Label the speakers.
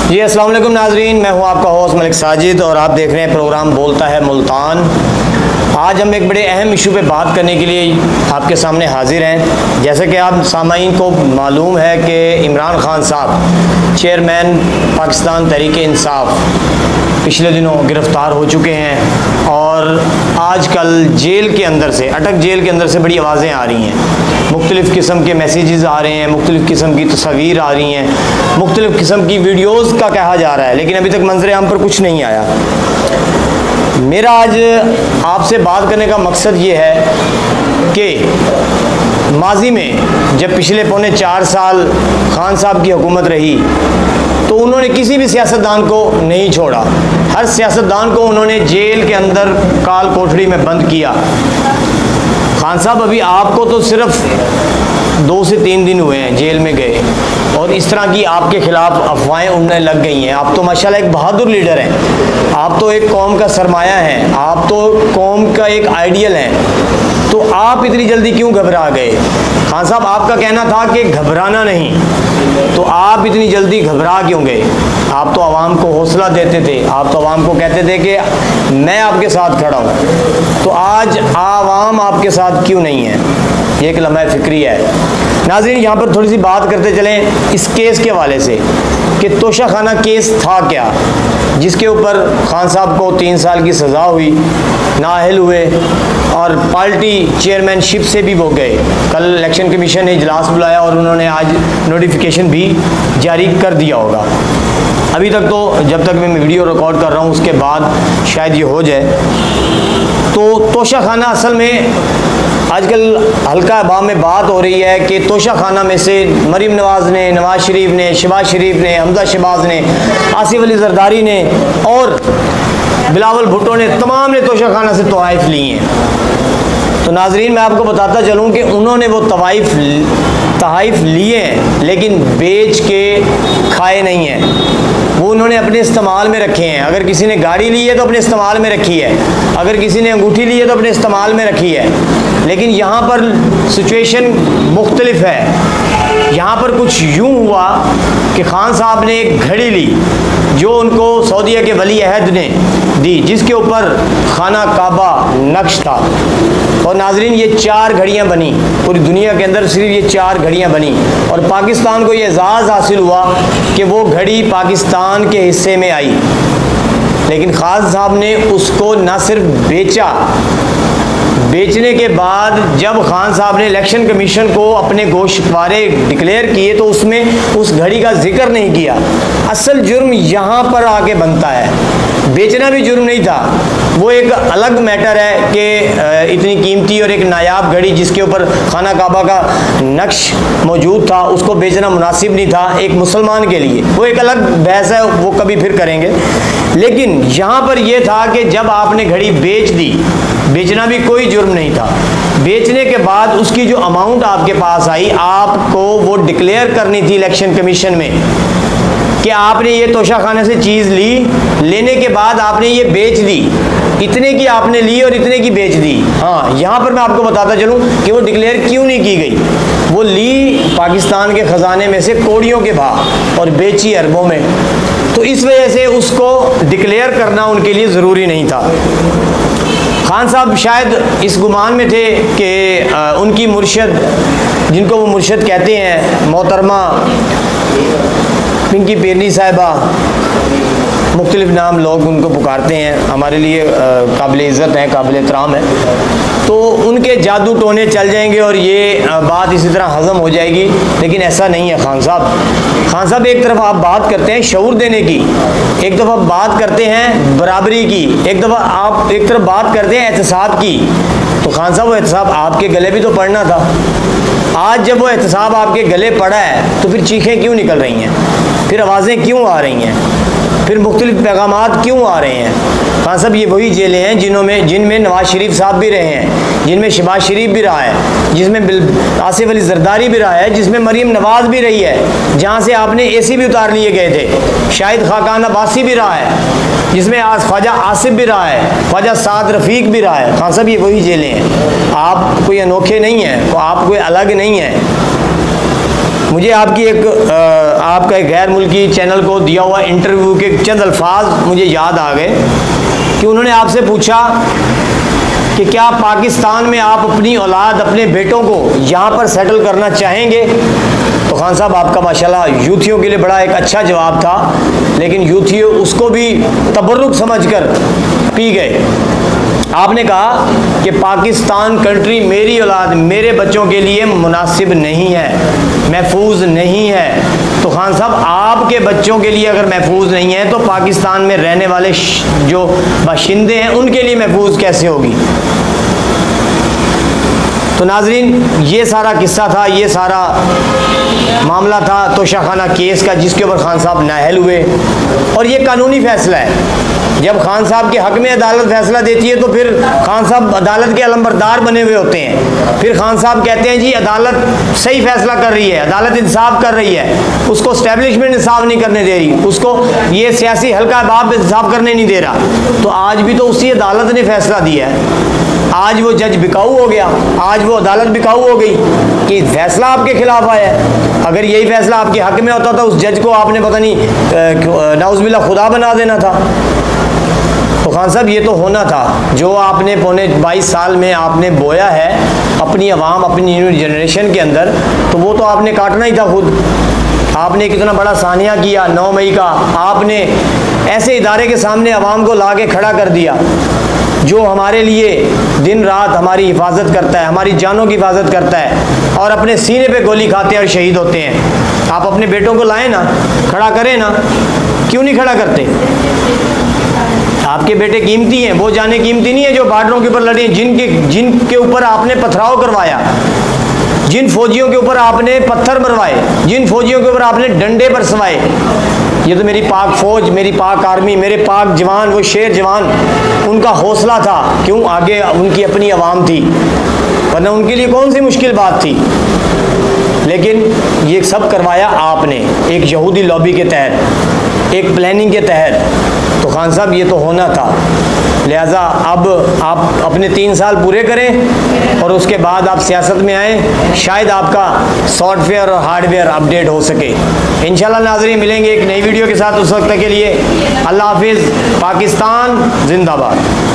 Speaker 1: जी अस्सलाम वालेकुम नाजरीन, मैं हूं आपका होस्ट मलिक साजिद और आप देख रहे हैं प्रोग्राम बोलता है मुल्तान। आज हम एक बड़े अहम इशू पे बात करने के लिए आपके सामने हाजिर हैं। जैसे कि आप सामाईन को मालूम है कि इमरान खान साहब चेयरमैन पाकिस्तान तहरीक इंसाफ पिछले दिनों गिरफ़्तार हो चुके हैं और आजकल जेल के अंदर से जेल के अंदर से बड़ी आवाज़ें आ रही हैं, मुख्तलिफ़ किस्म के मैसेजेस आ रहे हैं, मुख्तलिफ़ किस्म की तस्वीर आ रही हैं, मुख्तलिफ़ किस्म की वीडियोज़ का कहा जा रहा है, लेकिन अभी तक मंजर आम पर कुछ नहीं आया। मेरा आज आपसे बात करने का मकसद ये है कि माजी में जब पिछले पौने 4 साल खान साहब की हुकूमत रही तो उन्होंने किसी भी सियासतदान को नहीं छोड़ा। हर सियासतदान को उन्होंने जेल के अंदर काल कोठड़ी में बंद किया। खान साहब अभी आपको तो सिर्फ 2 से 3 दिन हुए हैं जेल में गए और इस तरह की आपके खिलाफ अफवाहें उड़ने लग गई हैं। आप तो माशाल्लाह एक बहादुर लीडर हैं, आप तो एक कौम का सरमाया हैं, आप तो कौम का एक आइडियल हैं, तो आप इतनी जल्दी क्यों घबरा गए? खान साहब आपका कहना था कि घबराना नहीं, तो आप इतनी जल्दी घबरा क्यों गए? आप तो आवाम को हौसला देते थे, आप तो आवाम को कहते थे कि मैं आपके साथ खड़ा हूँ, तो आज आवाम आपके साथ क्यों नहीं है? ये एक लम्हा फिक्री है। नाज़रीन, यहाँ पर थोड़ी सी बात करते चलें इस केस के हवाले से कि तोशाखाना केस था क्या, जिसके ऊपर खान साहब को 3 साल की सज़ा हुई, नाअहल हुए और पार्टी चेयरमैनशिप से भी वो गए। कल इलेक्शन कमीशन ने इजलास बुलाया और उन्होंने आज नोटिफिकेशन भी जारी कर दिया होगा। अभी तक तो जब तक मैं वीडियो रिकॉर्ड कर रहा हूँ उसके बाद शायद ये हो जाए। तो तोशाखाना असल में आजकल हल्का अवाम में बात हो रही है कि तोशाखाना में से मरीम नवाज़ ने, नवाज़ शरीफ ने, शहबाज शरीफ ने, हमजा शहबाज ने, आसिफ अली जरदारी ने और बिलावल भुट्टो ने, तमाम ने तोशाखाना से तोहाइफ ली हैं। तो नाजरीन, मैं आपको बताता चलूँ कि उन्होंने वो तोहाइफ लिए हैं लेकिन बेच के खाए नहीं हैं, वो उन्होंने अपने इस्तेमाल में रखे हैं। अगर किसी ने गाड़ी ली है तो अपने इस्तेमाल में रखी है, अगर किसी ने अंगूठी ली है तो अपने इस्तेमाल में रखी है। लेकिन यहाँ पर सिचुएशन मुख्तलिफ है। यहाँ पर कुछ यूँ हुआ कि खान साहब ने एक घड़ी ली जो उनको सऊदीया के वली अहद ने दी, जिसके ऊपर खाना काबा नक्श था। और नाजरीन, ये 4 घड़ियाँ बनी, पूरी दुनिया के अंदर सिर्फ ये 4 घड़ियाँ बनी और पाकिस्तान को ये एजाज़ हासिल हुआ कि वो घड़ी पाकिस्तान के हिस्से में आई। लेकिन खान साहब ने उसको न सिर्फ बेचा, बेचने के बाद जब खान साहब ने इलेक्शन कमीशन को अपने गोश्तवारे डिक्लेयर किए तो उसमें उस घड़ी का जिक्र नहीं किया। असल जुर्म यहाँ पर आके बनता है। बेचना भी जुर्म नहीं था, वो एक अलग मैटर है कि इतनी कीमती और एक नायाब घड़ी जिसके ऊपर खाना काबा का नक्श मौजूद था उसको बेचना मुनासिब नहीं था एक मुसलमान के लिए। वो एक अलग बहस है, वो कभी फिर करेंगे। लेकिन यहाँ पर यह था कि जब आपने घड़ी बेच दी, बेचना भी कोई जुर्म नहीं था, बेचने के बाद उसकी जो अमाउंट आपके पास आई आपको वो डिक्लेयर करनी थी इलेक्शन कमीशन में कि आपने ये तोशाखाने से चीज़ ली, लेने के बाद आपने ये बेच दी, इतने की आपने ली और इतने की बेच दी। हाँ, यहाँ पर मैं आपको बताता चलूँ कि वो डिक्लेयर क्यों नहीं की गई। वो ली पाकिस्तान के ख़जाने में से कौड़ियों के भाव और बेची अरबों में, तो इस वजह से उसको डिक्लेयर करना उनके लिए ज़रूरी नहीं था। खान साहब शायद इस गुमान में थे कि उनकी मुर्शद, जिनको वो मुर्शद कहते हैं, मोहतरमा पिंकी पेरनी साहिबा, मुख्तलिफ नाम लोग उनको पुकारते हैं, हमारे लिए काबिल इज़्ज़त हैं, काबिल एहतराम है, तो उनके जादू टोने चल जाएंगे और ये बात इसी तरह हज़म हो जाएगी। लेकिन ऐसा नहीं है। खान साहब एक तरफ आप बात करते हैं शऊर देने की, एक दफ़ा बात करते हैं बराबरी की, एक दफ़ा आप एक तरफ बात करते हैं एहतसाब की। तो खान साहब वो एहतसाब आपके गले भी तो पड़ना था। आज जब वो एहतसाब आपके गले पड़ा है तो फिर चीखें क्यों निकल रही हैं, फिर आवाज़ें क्यों आ रही हैं, फिर मुख्तलिफ पैगामात क्यों आ रहे हैं? खान साहब ये वही जेलें हैं जिनमें नवाज शरीफ साहब भी रहे हैं, जिनमें शहबाज शरीफ भी रहा है, जिसमें आसिफ अली जरदारी भी रहा है, जिसमें मरीम नवाज भी रही है, जहाँ से आपने AC भी उतार लिए गए थे, शाहिद खाकान अब्बासी भी रहा है, जिसमें आज ख्वाजा आसिफ भी रहा है, ख्वाजा साद रफ़ीक भी रहा है। खान साहब ये वही जेलें हैं। आप कोई अनोखे नहीं हैं, आप कोई अलग नहीं हैं। मुझे आपकी आपका एक गैर मुल्की चैनल को दिया हुआ इंटरव्यू के चंद अल्फाज मुझे याद आ गए कि उन्होंने आपसे पूछा कि क्या पाकिस्तान में आप अपनी औलाद, अपने बेटों को यहाँ पर सेटल करना चाहेंगे? तो खान साहब आपका माशाल्लाह यूथियों के लिए बड़ा एक अच्छा जवाब था, लेकिन यूथी उसको भी तबर्रुक समझकर पी गए। आपने कहा कि पाकिस्तान कंट्री मेरी औलाद, मेरे बच्चों के लिए मुनासिब नहीं है, महफूज नहीं है। तो खान साहब आपके बच्चों के लिए अगर महफूज नहीं है तो पाकिस्तान में रहने वाले जो बाशिंदे हैं उनके लिए महफूज कैसे होगी? तो नाजरीन, ये सारा किस्सा था, ये सारा मामला था तोशाखाना केस का, जिसके ऊपर खान साहब नाअहल हुए। और ये कानूनी फैसला है। जब खान साहब के हक में अदालत फैसला देती है तो फिर खान साहब अदालत के अलंबरदार बने हुए होते हैं। फिर खान साहब कहते हैं जी अदालत सही फैसला कर रही है, अदालत इंसाफ कर रही है, उसको स्टैब्लिशमेंट इंसाफ नहीं करने दे रही, उसको ये सियासी हल्का बाप इंसाफ करने नहीं दे रहा। तो आज भी तो उसी अदालत ने फैसला दिया है। आज वो जज बिकाऊ हो गया, आज वो अदालत बिकाऊ हो गई कि फैसला आपके खिलाफ आया है। अगर यही फैसला आपके हक में होता था, उस जज को आपने पता नहीं नाउज़ुबिल्लाह खुदा बना देना था। तो खान साहब ये तो होना था, जो आपने पौने 22 साल में आपने बोया है अपनी आवाम, अपनी जनरेशन के अंदर, तो वो तो आपने काटना ही था खुद। आपने कितना बड़ा सानिया किया 9 मई का, आपने ऐसे इदारे के सामने आवाम को ला के खड़ा कर दिया जो हमारे लिए दिन रात हमारी हिफाजत करता है, हमारी जानों की हिफाजत करता है, और अपने सीने पे गोली खाते हैं और शहीद होते हैं। आप अपने बेटों को लाएं ना, खड़ा करें ना, क्यों नहीं खड़ा करते? आपके बेटे कीमती हैं, वो जाने कीमती नहीं है जो बार्डरों के ऊपर लड़े, जिनके ऊपर आपने पथराव करवाया, जिन फौजियों के ऊपर आपने पत्थर मरवाए, जिन फौजियों के ऊपर आपने डंडे बरसवाए। ये तो मेरी पाक फौज, मेरी पाक आर्मी, मेरे पाक जवान, वो शेर जवान, उनका हौसला था। क्यों? आगे उनकी अपनी आवाम थी, वरना उनके लिए कौन सी मुश्किल बात थी। लेकिन ये सब करवाया आपने एक यहूदी लॉबी के तहत, एक प्लानिंग के तहत। तो खान साहब ये तो होना था। लिहाजा अब आप अपने 3 साल पूरे करें और उसके बाद आप सियासत में आएँ, शायद आपका सॉफ्टवेयर और हार्डवेयर अपडेट हो सके। इंशाल्लाह नाज़रीन, मिलेंगे एक नई वीडियो के साथ। उस वक्त के लिए अल्लाह हाफिज़। पाकिस्तान जिंदाबाद।